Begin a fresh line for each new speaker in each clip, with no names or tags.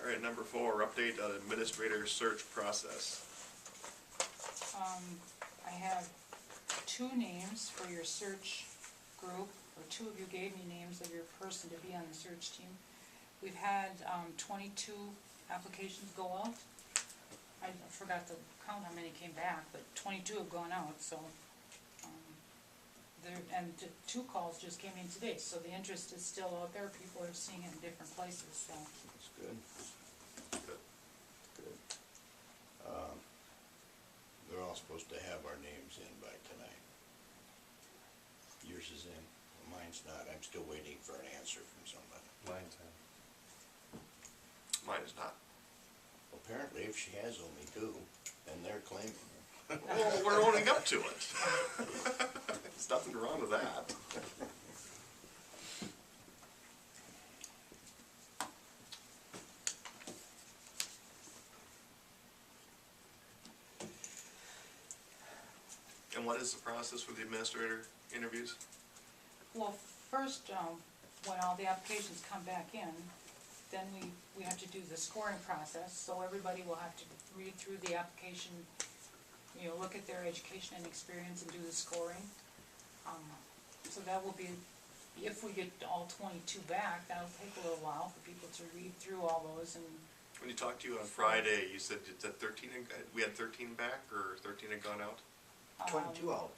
Alright, number 4, update on administrator search process.
I have 2 names for your search group, or 2 of you gave me names of your person to be on the search team. We've had 22 applications go out. I forgot to count how many came back, but 22 have gone out, so and 2 calls just came in today, so the interest is still out there. People are seeing it in different places, so.
That's good.
Good.
Good. They're all supposed to have our names in by tonight. Yours is in, mine's not. I'm still waiting for an answer from somebody.
Mine's in.
Mine is not.
Apparently, if she has only 2, then they're claiming it.
Well, we're owning up to it. There's nothing wrong with that. And what is the process for the administrator interviews?
Well, first, when all the applications come back in, then we have to do the scoring process, so everybody will have to read through the application, look at their education and experience and do the scoring. So that will be, if we get all 22 back, that'll take a little while for people to read through all those. And
When you talked to you on Friday, you said that 13, we had 13 back, or 13 had gone out?
22 out.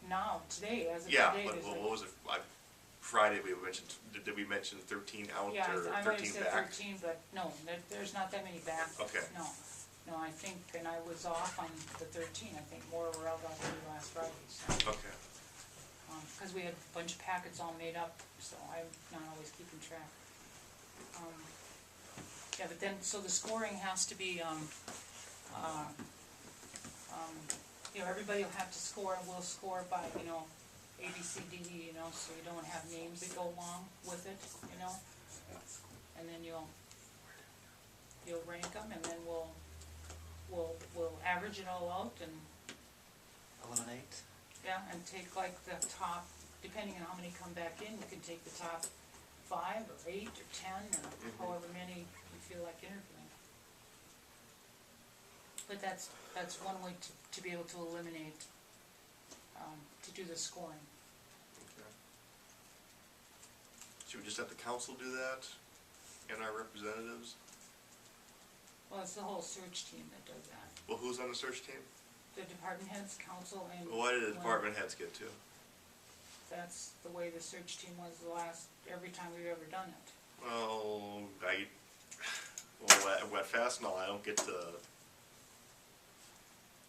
Now, today, as of
Yeah,
today,
but
there's
what was it, Friday we mentioned, did we mention 13 out
yeah,
or
I might have
13
said
back?
13, but no, there's not that many back.
Okay.
No, I think, and I was off on the 13, I think more were out on the last Friday, so.
Okay.
Because we had a bunch of packets all made up, so I'm not always keeping track. Yeah, but then, so the scoring has to be, everybody will have to score, and we'll score by, A, B, C, D, E, so you don't have names that go along with it, and then you'll rank them, and then we'll average it all out, and
Eliminate.
yeah, and take like the top, depending on how many come back in, you can take the top 5 or 8 or 10 or however many you feel like interviewing. But that's one way to be able to eliminate, to do the scoring.
Okay. Should we just have the council do that, and our representatives?
Well, it's the whole search team that does that.
Well, who's on the search team?
The department heads, council, and.
Well, why did the department heads get to?
That's the way the search team was every time we've ever done it.
Well, at Fastenal, I don't get to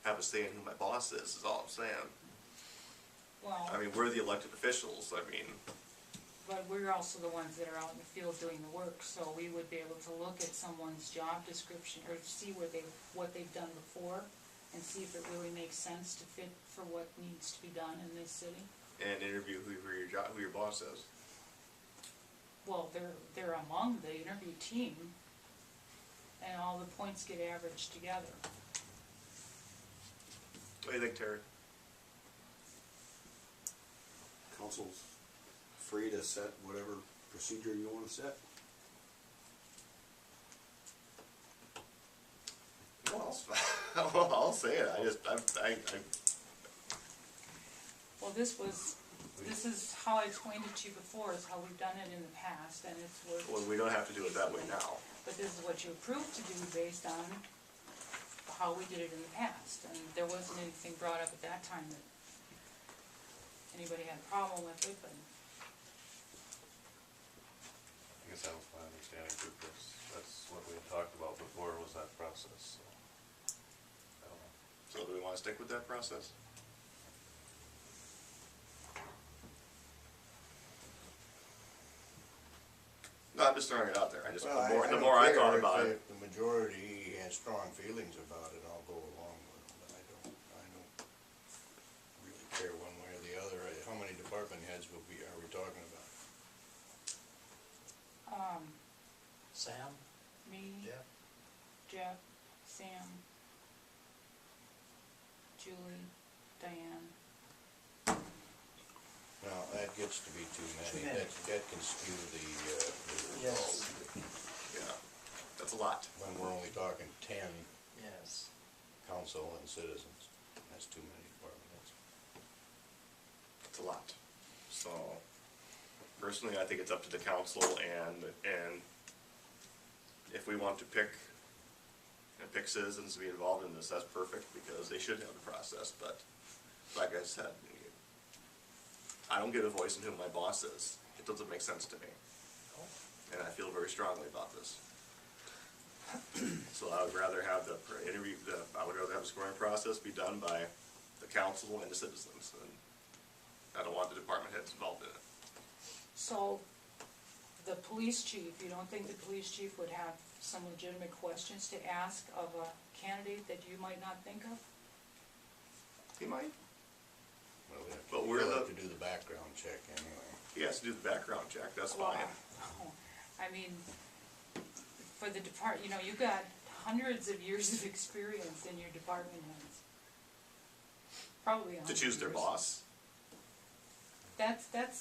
have a say in who my boss is all I'm saying.
Well.
I mean, we're the elected officials,
But we're also the ones that are out in the field doing the work, so we would be able to look at someone's job description, or see what they've done before, and see if it really makes sense to fit for what needs to be done in this city.
and interview who your boss is.
Well, they're among the interview team, and all the points get averaged together.
What do you think, Terry?
Council's free to set whatever procedure you want to set.
Well, I'll say it.
Well, this is how I explained it to you before, is how we've done it in the past, and it's worked.
Well, we don't have to do it that way now.
But this is what you approved to do based on how we did it in the past, and there wasn't anything brought up at that time that anybody had a problem with it, but.
I guess that was my understanding too, Chris. That's what we had talked about before, was that process, so. I don't know.
So do we want to stick with that process? No, I'm just throwing it out there. The more I thought about it.
If the majority has strong feelings about it, I'll go along with it, but I don't really care one way or the other. How many department heads are we talking about?
Sam?
Me,
Jeff?
Jeff, Sam, Julie, Diane.
No, that gets to be too many.
Too many.
That can skew the
Yes.
results.
Yeah, that's a lot.
When we're only talking 10
Yes.
council and citizens, that's too many department heads.
It's a lot. So, personally, I think it's up to the council, and if we want to pick citizens to be involved in this, that's perfect, because they should have a process, but like I said, I don't get a voice in who my boss is. It doesn't make sense to me. And I feel very strongly about this. So I would rather have I would rather have the scoring process be done by the council and the citizens, and I don't want the department heads involved in it.
So, the police chief, you don't think the police chief would have some legitimate questions to ask of a candidate that you might not think of?
He might.
Well, we have to,
But
we'll have to do the background check anyway.
He has to do the background check, that's
Well,
fine.
I mean, for the you know, you got hundreds of years of experience in your department heads. Probably 100
To choose their
years.
boss?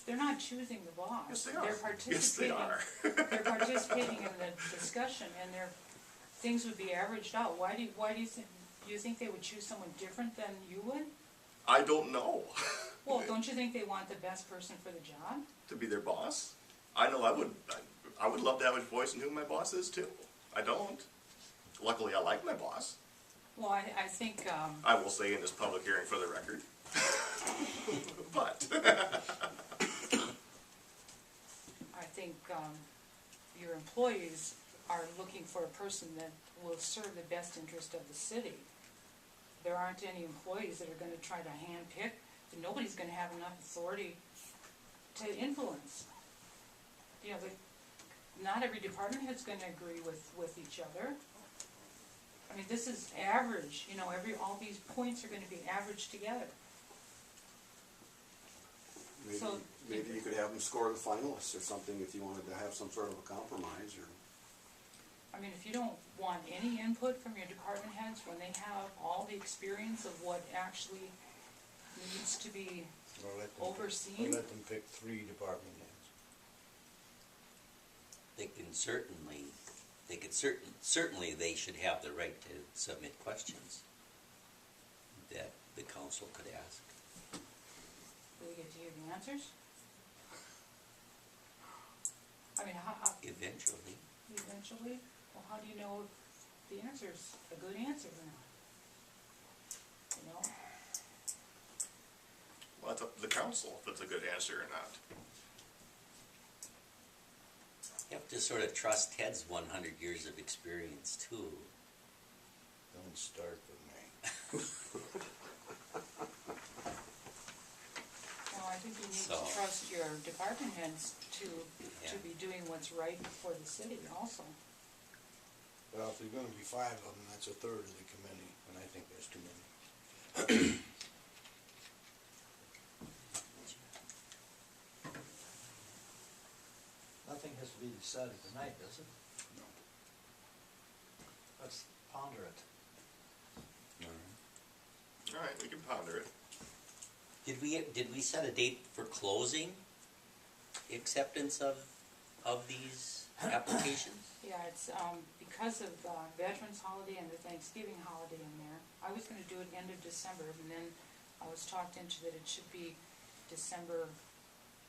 They're not choosing the boss.
Yes, they are.
They're
Yes, they
participating.
are.
They're participating in the discussion, and things would be averaged out. Why do you think they would choose someone different than you would?
I don't know.
Well, don't you think they want the best person for the job?
To be their boss? I know I would love to have a voice in who my boss is too. I don't. Luckily, I like my boss.
Well, I think,
I will say in this public hearing for the record. But,
I think, your employees are looking for a person that will serve the best interest of the city. There aren't any employees that are gonna try to handpick, and nobody's gonna have enough authority to influence. You know, not every department head's gonna agree with each other. I mean, this is average, you know, all these points are gonna be averaged together.
Maybe,
So-
maybe you could have them score the finalists or something if you wanted to have some sort of a compromise, or.
I mean, if you don't want any input from your department heads when they have all the experience of what actually needs to be
We'll let them-
overseen.
We'll let them pick 3 department heads.
Certainly they should have the right to submit questions that the council could ask.
Do they get to hear the answers? I mean,
Eventually,
eventually, well, how do you know if the answer's a good answer or not? You know?
well, it's up to the council if it's a good answer or not.
you have to sort of trust Ted's 100 years of experience too.
Don't start with me.
Well, I think you need to
So-
trust your department heads to
Yeah.
be doing what's right for the city also.
Well, if there's gonna be 5 of them, that's a third of the committee, and I think there's too many.
Nothing has to be decided tonight, does it?
No.
Let's ponder it.
All right, we can ponder it.
Did we set a date for closing acceptance of these applications?
Yeah, it's, because of Veterans Holiday and the Thanksgiving holiday in there, I was gonna do it end of December, and then I was talked into that it should be December,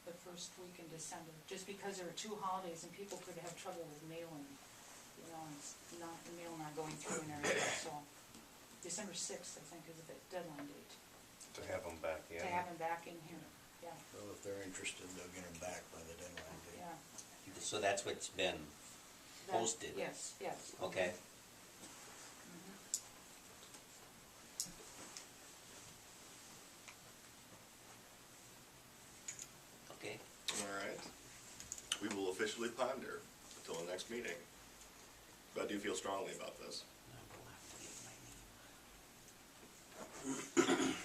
the first week in December, just because there are 2 holidays and people could have trouble with mailing, you know, and it's not, the mail not going through and everything, so December 6th, I think, is the deadline date,
To have them back in.
to have them back in here, yeah,
Well, if they're interested, they'll get them back by the deadline date.
yeah.
So that's what's been
That-
posted?
Yes, yes.
Okay.
Mhm.
Okay.
All right. We will officially ponder until the next meeting. But I do feel strongly about this.
Now we'll have to get my name.